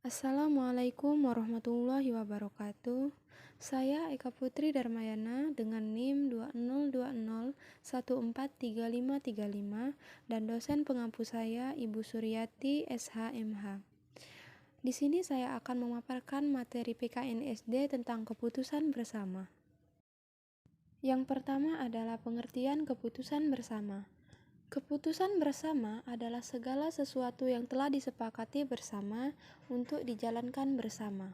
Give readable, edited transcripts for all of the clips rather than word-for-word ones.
Assalamualaikum warahmatullahi wabarakatuh. Saya Eka Putri Darmayana dengan NIM 2020143535 dan dosen pengampu saya Ibu Suryati SHMH. Di sini saya akan memaparkan materi PKN SD tentang keputusan bersama. Yang pertama adalah pengertian keputusan bersama. Keputusan bersama adalah segala sesuatu yang telah disepakati bersama untuk dijalankan bersama.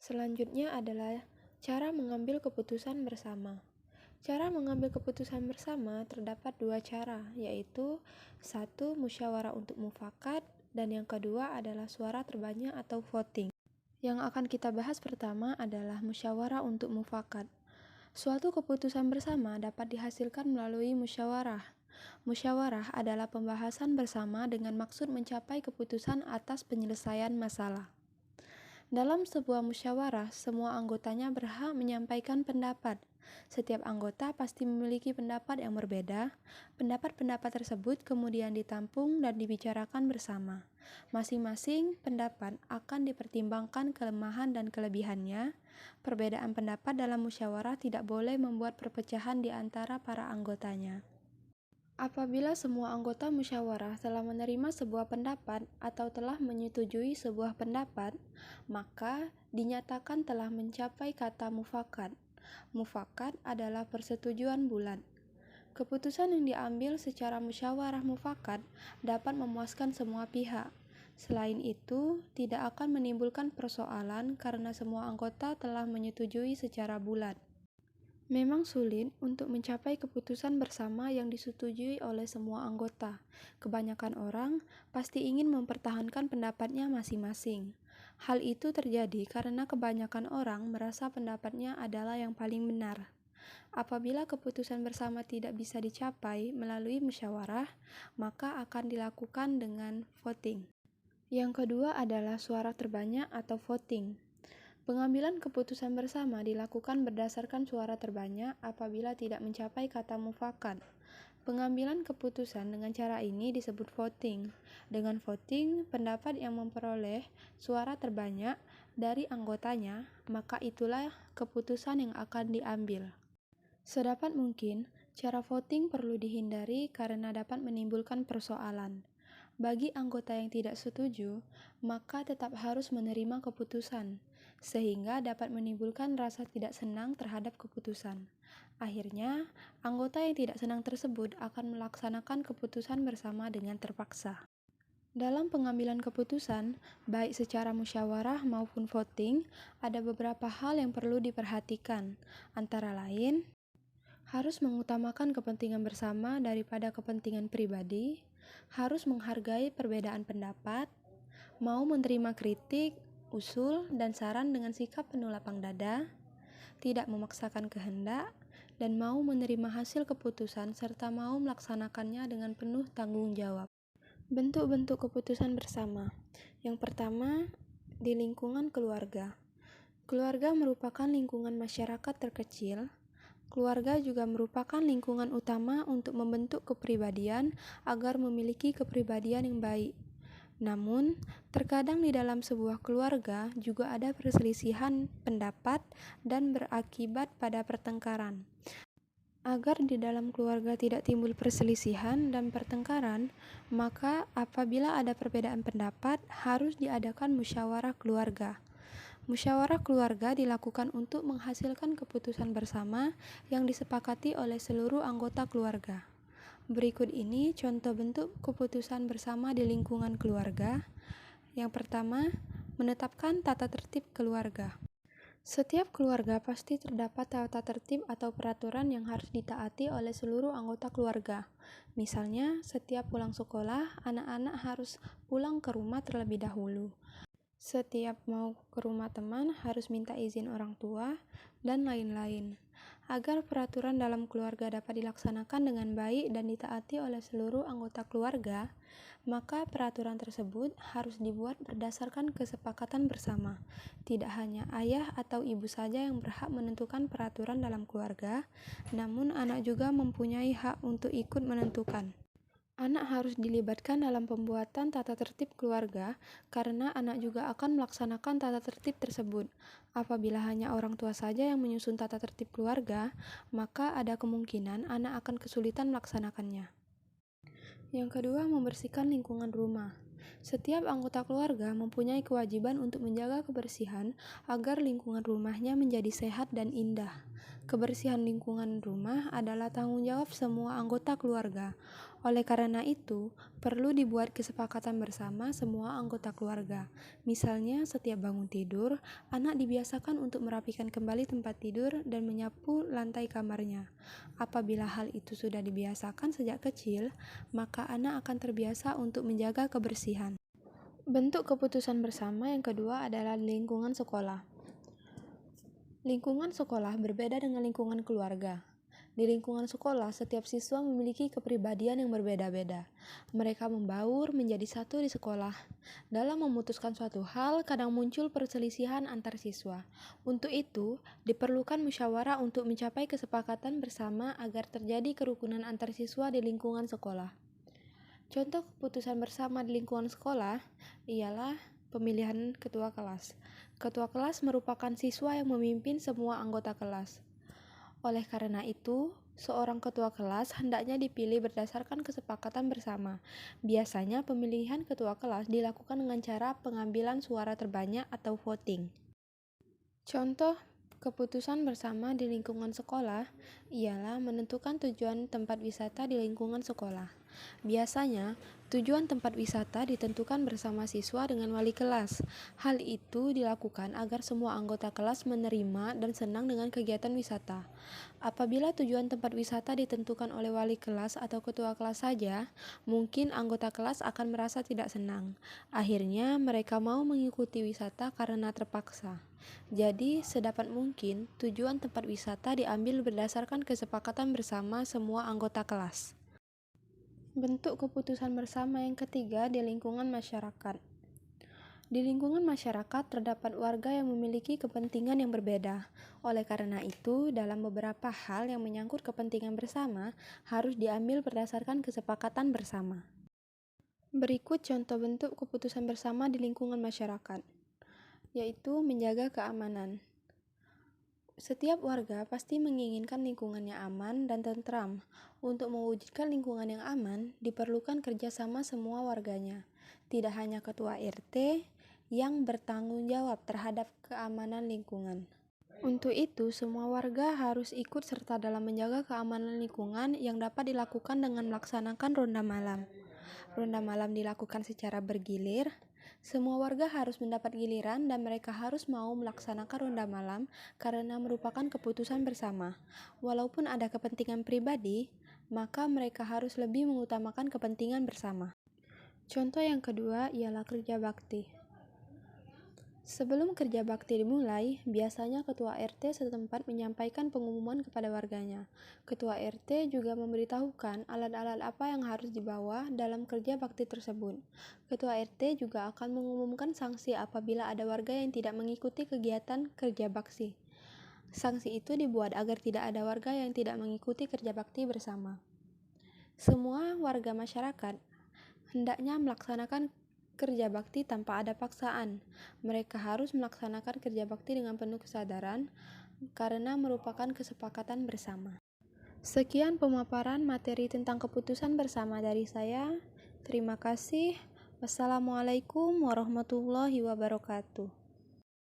Selanjutnya adalah cara mengambil keputusan bersama. Cara mengambil keputusan bersama terdapat dua cara, yaitu satu, musyawarah untuk mufakat, dan yang kedua adalah suara terbanyak atau voting. Yang akan kita bahas pertama adalah musyawarah untuk mufakat. Suatu keputusan bersama dapat dihasilkan melalui musyawarah. Musyawarah adalah pembahasan bersama dengan maksud mencapai keputusan atas penyelesaian masalah. Dalam sebuah musyawarah, semua anggotanya berhak menyampaikan pendapat. Setiap anggota pasti memiliki pendapat yang berbeda. Pendapat-pendapat tersebut kemudian ditampung dan dibicarakan bersama. Masing-masing pendapat akan dipertimbangkan kelemahan dan kelebihannya. Perbedaan pendapat dalam musyawarah tidak boleh membuat perpecahan di antara para anggotanya. Apabila semua anggota musyawarah telah menerima sebuah pendapat atau telah menyetujui sebuah pendapat, maka dinyatakan telah mencapai kata mufakat. Mufakat adalah persetujuan bulat. Keputusan yang diambil secara musyawarah mufakat dapat memuaskan semua pihak. Selain itu, tidak akan menimbulkan persoalan karena semua anggota telah menyetujui secara bulat. Memang sulit untuk mencapai keputusan bersama yang disetujui oleh semua anggota. Kebanyakan orang pasti ingin mempertahankan pendapatnya masing-masing. Hal itu terjadi karena kebanyakan orang merasa pendapatnya adalah yang paling benar. Apabila keputusan bersama tidak bisa dicapai melalui musyawarah, maka akan dilakukan dengan voting. Yang kedua adalah suara terbanyak atau voting. Pengambilan keputusan bersama dilakukan berdasarkan suara terbanyak apabila tidak mencapai kata mufakat. Pengambilan keputusan dengan cara ini disebut voting. Dengan voting, pendapat yang memperoleh suara terbanyak dari anggotanya, maka itulah keputusan yang akan diambil. Sedapat mungkin, cara voting perlu dihindari karena dapat menimbulkan persoalan. Bagi anggota yang tidak setuju, maka tetap harus menerima keputusan, sehingga dapat menimbulkan rasa tidak senang terhadap keputusan. Akhirnya, anggota yang tidak senang tersebut akan melaksanakan keputusan bersama dengan terpaksa. Dalam pengambilan keputusan, baik secara musyawarah maupun voting, ada beberapa hal yang perlu diperhatikan, antara lain, harus mengutamakan kepentingan bersama daripada kepentingan pribadi, harus menghargai perbedaan pendapat, mau menerima kritik, usul, dan saran dengan sikap penuh lapang dada, tidak memaksakan kehendak, dan mau menerima hasil keputusan serta mau melaksanakannya dengan penuh tanggung jawab. Bentuk-bentuk keputusan bersama. Yang pertama, di lingkungan keluarga. Keluarga merupakan lingkungan masyarakat terkecil. Keluarga juga merupakan lingkungan utama untuk membentuk kepribadian agar memiliki kepribadian yang baik. Namun, terkadang di dalam sebuah keluarga juga ada perselisihan pendapat dan berakibat pada pertengkaran. Agar di dalam keluarga tidak timbul perselisihan dan pertengkaran, maka apabila ada perbedaan pendapat, harus diadakan musyawarah keluarga. Musyawarah keluarga dilakukan untuk menghasilkan keputusan bersama yang disepakati oleh seluruh anggota keluarga. Berikut ini contoh bentuk keputusan bersama di lingkungan keluarga. Yang pertama, menetapkan tata tertib keluarga. Setiap keluarga pasti terdapat tata tertib atau peraturan yang harus ditaati oleh seluruh anggota keluarga. Misalnya, setiap pulang sekolah, anak-anak harus pulang ke rumah terlebih dahulu. Setiap mau ke rumah teman harus minta izin orang tua, dan lain-lain. Agar peraturan dalam keluarga dapat dilaksanakan dengan baik dan ditaati oleh seluruh anggota keluarga, maka peraturan tersebut harus dibuat berdasarkan kesepakatan bersama. Tidak hanya ayah atau ibu saja yang berhak menentukan peraturan dalam keluarga, namun anak juga mempunyai hak untuk ikut menentukan. Anak harus dilibatkan dalam pembuatan tata tertib keluarga karena anak juga akan melaksanakan tata tertib tersebut. Apabila hanya orang tua saja yang menyusun tata tertib keluarga, maka ada kemungkinan anak akan kesulitan melaksanakannya. Yang kedua, membersihkan lingkungan rumah. Setiap anggota keluarga mempunyai kewajiban untuk menjaga kebersihan agar lingkungan rumahnya menjadi sehat dan indah. Kebersihan lingkungan rumah adalah tanggung jawab semua anggota keluarga. Oleh karena itu, perlu dibuat kesepakatan bersama semua anggota keluarga. Misalnya, setiap bangun tidur, anak dibiasakan untuk merapikan kembali tempat tidur dan menyapu lantai kamarnya. Apabila hal itu sudah dibiasakan sejak kecil, maka anak akan terbiasa untuk menjaga kebersihan. Bentuk keputusan bersama yang kedua adalah lingkungan sekolah. Lingkungan sekolah berbeda dengan lingkungan keluarga. Di lingkungan sekolah, setiap siswa memiliki kepribadian yang berbeda-beda. Mereka membaur menjadi satu di sekolah. Dalam memutuskan suatu hal, kadang muncul perselisihan antar siswa. Untuk itu, diperlukan musyawarah untuk mencapai kesepakatan bersama agar terjadi kerukunan antar siswa di lingkungan sekolah. Contoh keputusan bersama di lingkungan sekolah ialah pemilihan ketua kelas. Ketua kelas merupakan siswa yang memimpin semua anggota kelas. Oleh karena itu, seorang ketua kelas hendaknya dipilih berdasarkan kesepakatan bersama. Biasanya pemilihan ketua kelas dilakukan dengan cara pengambilan suara terbanyak atau voting. Contoh keputusan bersama di lingkungan sekolah ialah menentukan tujuan tempat wisata di lingkungan sekolah. Biasanya, tujuan tempat wisata ditentukan bersama siswa dengan wali kelas. Hal itu dilakukan agar semua anggota kelas menerima dan senang dengan kegiatan wisata. Apabila tujuan tempat wisata ditentukan oleh wali kelas atau ketua kelas saja, mungkin anggota kelas akan merasa tidak senang. Akhirnya, mereka mau mengikuti wisata karena terpaksa. Jadi, sedapat mungkin, tujuan tempat wisata diambil berdasarkan kesepakatan bersama semua anggota kelas. Bentuk keputusan bersama yang ketiga di lingkungan masyarakat. Di lingkungan masyarakat terdapat warga yang memiliki kepentingan yang berbeda. Oleh karena itu, dalam beberapa hal yang menyangkut kepentingan bersama harus diambil berdasarkan kesepakatan bersama. Berikut contoh bentuk keputusan bersama di lingkungan masyarakat, yaitu menjaga keamanan. Setiap warga pasti menginginkan lingkungannya aman dan tentram. Untuk mewujudkan lingkungan yang aman, diperlukan kerjasama semua warganya. Tidak hanya ketua RT yang bertanggung jawab terhadap keamanan lingkungan. Untuk itu, semua warga harus ikut serta dalam menjaga keamanan lingkungan yang dapat dilakukan dengan melaksanakan ronda malam. Ronda malam dilakukan secara bergilir. Semua warga harus mendapat giliran dan mereka harus mau melaksanakan ronda malam karena merupakan keputusan bersama. Walaupun ada kepentingan pribadi, maka mereka harus lebih mengutamakan kepentingan bersama. Contoh yang kedua ialah kerja bakti. Sebelum kerja bakti dimulai, biasanya ketua RT setempat menyampaikan pengumuman kepada warganya. Ketua RT juga memberitahukan alat-alat apa yang harus dibawa dalam kerja bakti tersebut. Ketua RT juga akan mengumumkan sanksi apabila ada warga yang tidak mengikuti kegiatan kerja bakti. Sanksi itu dibuat agar tidak ada warga yang tidak mengikuti kerja bakti bersama. Semua warga masyarakat hendaknya melaksanakan kerja bakti tanpa ada paksaan. Mereka harus melaksanakan kerja bakti dengan penuh kesadaran karena merupakan kesepakatan bersama. Sekian pemaparan materi tentang keputusan bersama dari saya. Terima kasih. Wassalamualaikum warahmatullahi wabarakatuh.